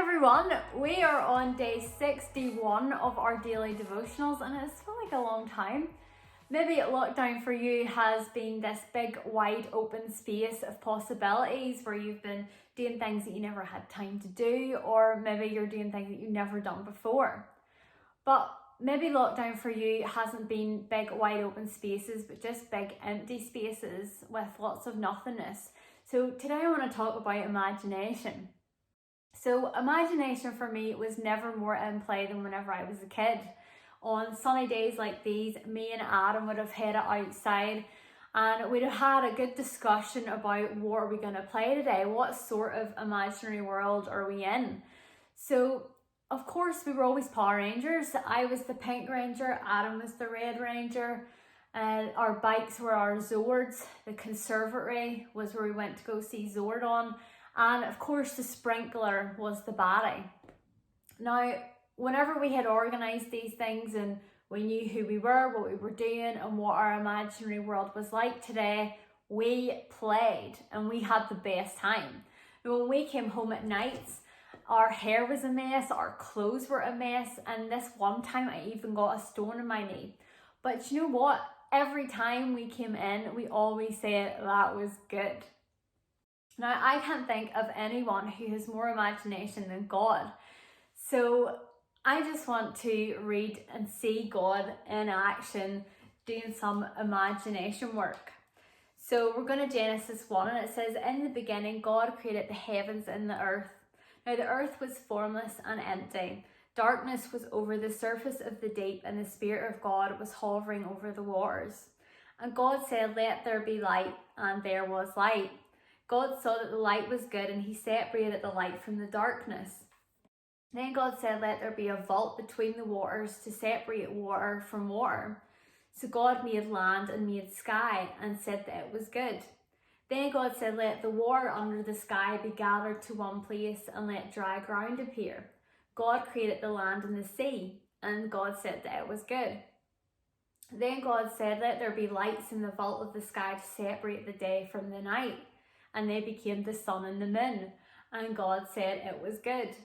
everyone, we are on day 61 of our daily devotionals and it's felt like a long time. Maybe lockdown for you has been this big wide open space of possibilities where you've been doing things that you never had time to do, or maybe you're doing things that you've never done before. But maybe lockdown for you hasn't been big wide open spaces, but just big empty spaces with lots of nothingness. So today I want to talk about imagination. So imagination for me was never more in play than whenever I was a kid. On sunny days like these, me and Adam would have headed outside and we'd have had a good discussion about what are we going to play today, what sort of imaginary world are we in. So of course we were always Power Rangers. I was the Pink Ranger, Adam was the Red Ranger, and our bikes were our Zords. The conservatory was where we went to go see Zordon. And of course the sprinkler was the baddie. Now, whenever we had organised these things and we knew who we were, what we were doing and what our imaginary world was like today, we played and we had the best time. And when we came home at nights, our hair was a mess, our clothes were a mess, and this one time I even got a stone in my knee. But you know what? Every time we came in, we always said that was good. Now, I can't think of anyone who has more imagination than God. So I just want to read and see God in action doing some imagination work. So we're going to Genesis 1 and it says, "In the beginning, God created the heavens and the earth. Now the earth was formless and empty. Darkness was over the surface of the deep and the Spirit of God was hovering over the waters. And God said, 'Let there be light,' and there was light. God saw that the light was good and he separated the light from the darkness. Then God said, 'Let there be a vault between the waters to separate water from water.' So God made land and made sky and said that it was good. Then God said, 'Let the water under the sky be gathered to one place and let dry ground appear.' God created the land and the sea, and God said that it was good. Then God said, 'Let there be lights in the vault of the sky to separate the day from the night.' And they became the sun and the moon, and God said it was good.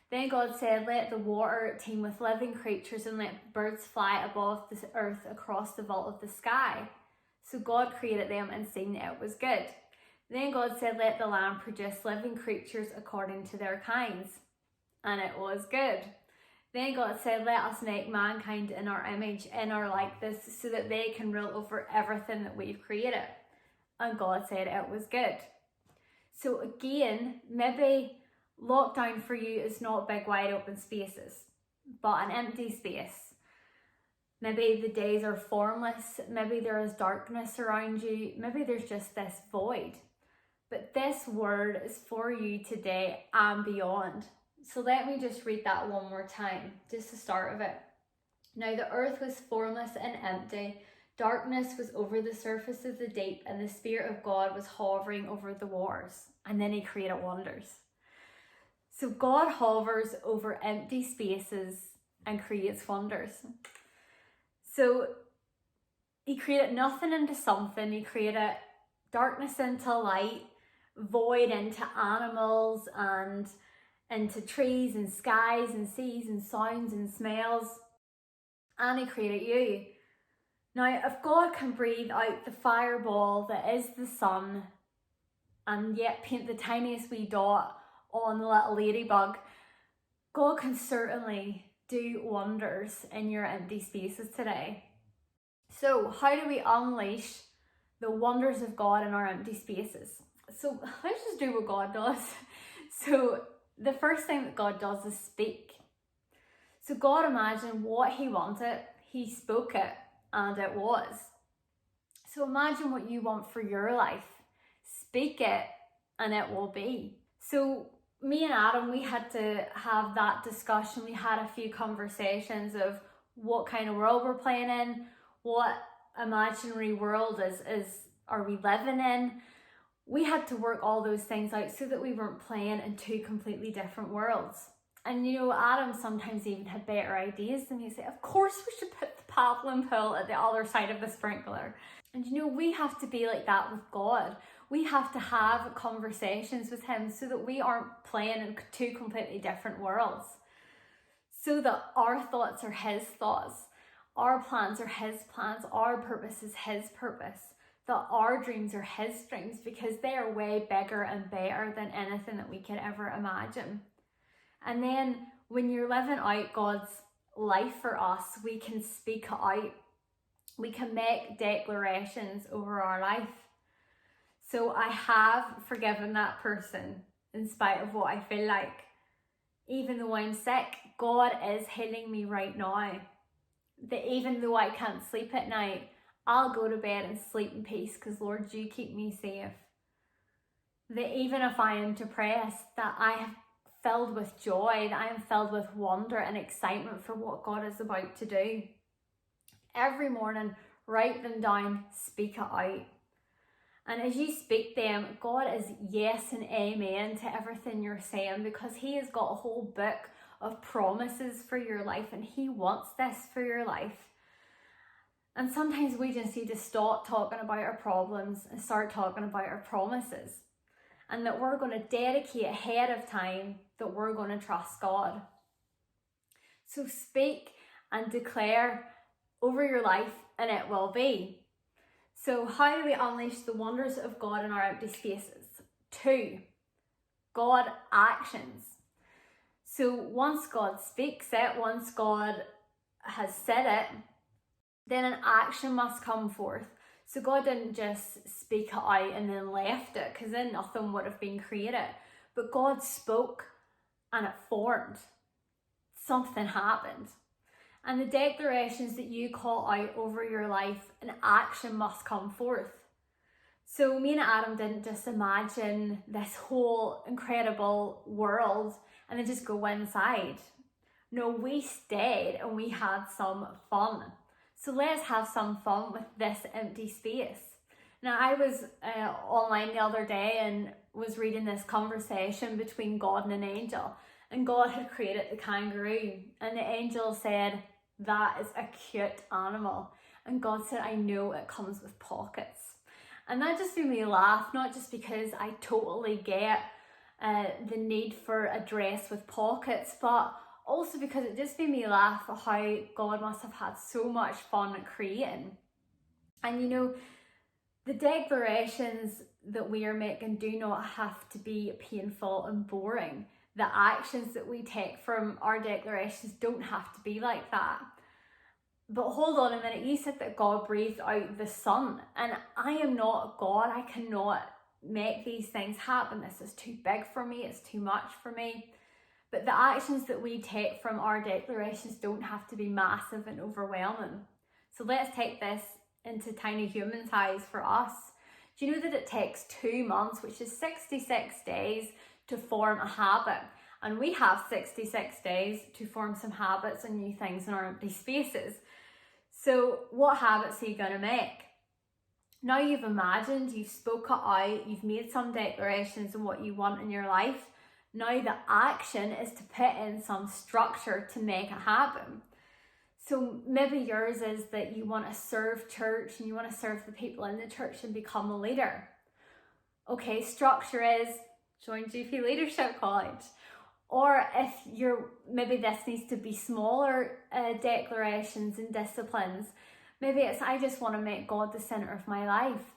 Then God said, 'Let the water teem with living creatures and let birds fly above the earth across the vault of the sky.' So God created them and seen that it was good. Then God said, 'Let the land produce living creatures according to their kinds.' And it was good. Then God said, 'Let us make mankind in our image, in our likeness, so that they can rule over everything that we've created.' And God said it was good." So again, maybe lockdown for you is not big wide open spaces, but an empty space. Maybe the days are formless, maybe there is darkness around you, maybe there's just this void. But this word is for you today and beyond. So let me just read that one more time, just the start of it. "Now the earth was formless and empty. Darkness was over the surface of the deep, and the Spirit of God was hovering over the waters." And then he created wonders. So God hovers over empty spaces and creates wonders. So he created nothing into something. He created darkness into light, void into animals, and into trees and skies and seas and sounds and smells. And he created you. Now, if God can breathe out the fireball that is the sun and yet paint the tiniest wee dot on the little ladybug, God can certainly do wonders in your empty spaces today. So how do we unleash the wonders of God in our empty spaces? So let's just do what God does. So the first thing that God does is speak. So God imagined what he wanted, he spoke it, and it was. So imagine what you want for your life. Speak it and it will be. So me and Adam, we had to have that discussion. We had a few conversations of what kind of world we're playing in, what imaginary world are we living in. We had to work all those things out so that we weren't playing in two completely different worlds. And you know, Adam sometimes even had better ideas than me. He'd say, "Of course we should put the paddling pool at the other side of the sprinkler." And you know, we have to be like that with God. We have to have conversations with him so that we aren't playing in two completely different worlds. So that our thoughts are his thoughts, our plans are his plans, our purpose is his purpose, that our dreams are his dreams, because they are way bigger and better than anything that we could ever imagine. And then when you're living out God's life for us, we can speak out. We can make declarations over our life. So I have forgiven that person in spite of what I feel like. Even though I'm sick, God is healing me right now. That even though I can't sleep at night, I'll go to bed and sleep in peace because, Lord, you keep me safe. That even if I am depressed, that I am filled with joy, that I am filled with wonder and excitement for what God is about to do. Every morning, write them down, speak it out. And as you speak them, God is yes and amen to everything you're saying, because he has got a whole book of promises for your life, and he wants this for your life. And sometimes we just need to stop talking about our problems and start talking about our promises. And that we're going to dedicate ahead of time that we're going to trust God. So speak and declare over your life, and it will be. So how do we unleash the wonders of God in our empty spaces? 2, God actions. So once God speaks it, once God has said it, then an action must come forth. So God didn't just speak it out and then left it, because then nothing would have been created. But God spoke and it formed. Something happened. And the declarations that you call out over your life, an action must come forth. So me and Adam didn't just imagine this whole incredible world and then just go inside. No, we stayed and we had some fun. So let's have some fun with this empty space. Now, I was online the other day and was reading this conversation between God and an angel. And God had created the kangaroo. And the angel said, "That is a cute animal." And God said, "I know it comes with pockets." And that just made me laugh, not just because I totally get the need for a dress with pockets, but also because it just made me laugh at how God must have had so much fun creating. And you know, the declarations that we are making do not have to be painful and boring. The actions that we take from our declarations don't have to be like that. But hold on a minute, you said that God breathed out the sun, and I am not God. I cannot make these things happen. This is too big for me, it's too much for me. But the actions that we take from our declarations don't have to be massive and overwhelming. So let's take this into tiny human size for us. Do you know that it takes 2 months, which is 66 days, to form a habit? And we have 66 days to form some habits and new things in our empty spaces. So what habits are you going to make? Now you've imagined, you've spoken out, you've made some declarations on what you want in your life. Now the action is to put in some structure to make it happen. So maybe yours is that you want to serve church and you want to serve the people in the church and become a leader. Okay, structure is join GP Leadership College. Or if maybe this needs to be smaller declarations and disciplines. Maybe it's, I just want to make God the center of my life.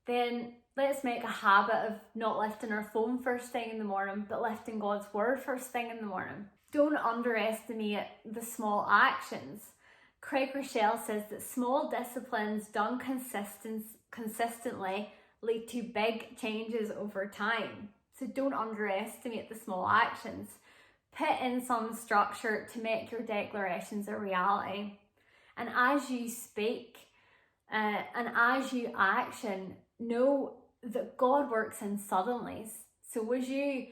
Then let's make a habit of not lifting our phone first thing in the morning, but lifting God's word first thing in the morning. Don't underestimate the small actions. Craig Rochelle says that small disciplines done consistently lead to big changes over time. So don't underestimate the small actions. Put in some structure to make your declarations a reality. And as you speak and as you action, know that God works in suddenlies. So as you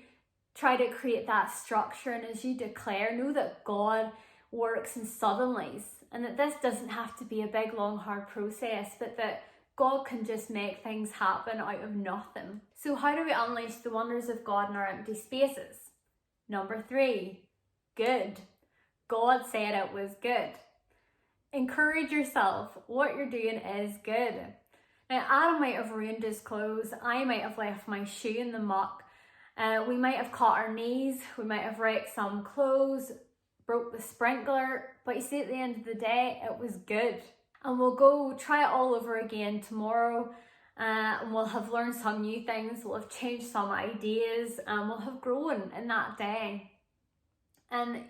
try to create that structure and as you declare, know that God works in suddenlies, and that this doesn't have to be a big, long, hard process, but that God can just make things happen out of nothing. So how do we unleash the wonders of God in our empty spaces? Number 3, good. God said it was good. Encourage yourself. What you're doing is good. Now, Adam might have ruined his clothes. I might have left my shoe in the muck. We might have caught our knees. We might have wrecked some clothes, broke the sprinkler. But you see, at the end of the day, it was good. And we'll go try it all over again tomorrow. And we'll have learned some new things. We'll have changed some ideas. And we'll have grown in that day. And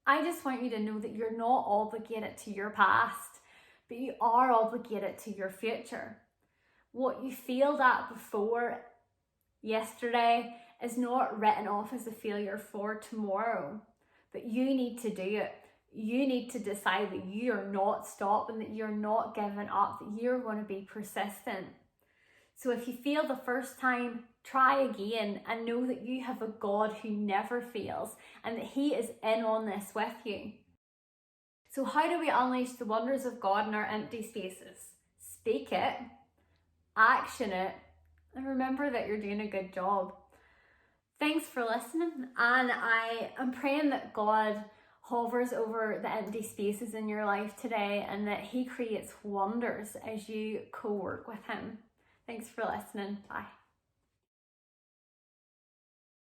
I just want you to know that you're not obligated to your past, but you are obligated to your future. What you failed at before yesterday is not written off as a failure for tomorrow, but you need to do it. You need to decide that you are not stopping, that you're not giving up, that you're going to be persistent. So if you fail the first time, try again and know that you have a God who never fails and that He is in on this with you. So how do we unleash the wonders of God in our empty spaces? Speak it, action it, and remember that you're doing a good job. Thanks for listening, and I am praying that God hovers over the empty spaces in your life today and that He creates wonders as you co-work with Him. Thanks for listening. Bye.